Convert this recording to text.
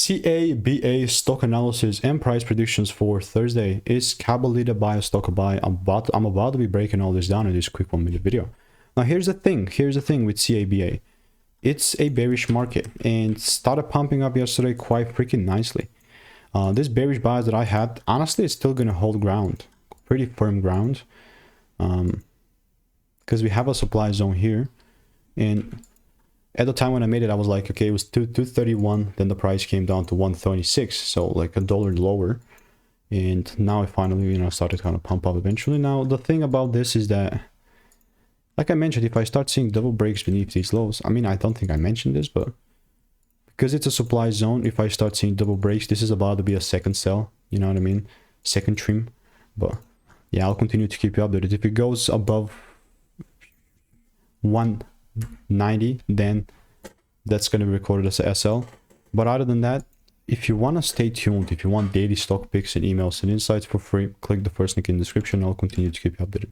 CABA stock analysis and price predictions for Thursday. Is Cabaletta buy or stock a buy? I'm about to be breaking all this down in this quick 1 minute video. Now here's the thing with CABA. It's a bearish market and started pumping up yesterday quite freaking nicely. This bearish bias that I had, honestly, it's still gonna hold ground, pretty firm ground, because we have a supply zone here. And at the time when I made it, I was like, okay, it was 231, then the price came down to 136, so like $1 lower. And now I finally, you know, started to kind of pump up eventually. Now the thing about this is that, like I mentioned, if I start seeing double breaks beneath these lows, I mean, I don't think I mentioned this, but because it's a supply zone, if I start seeing double breaks, this is about to be a second sell, you know what I mean, second trim. But yeah, I'll continue to keep you updated. If it goes above 190, then that's going to be recorded as a SL. But other than that, if you want to stay tuned, if you want daily stock picks and emails and insights for free, click the first link in the description. I'll continue to keep you updated.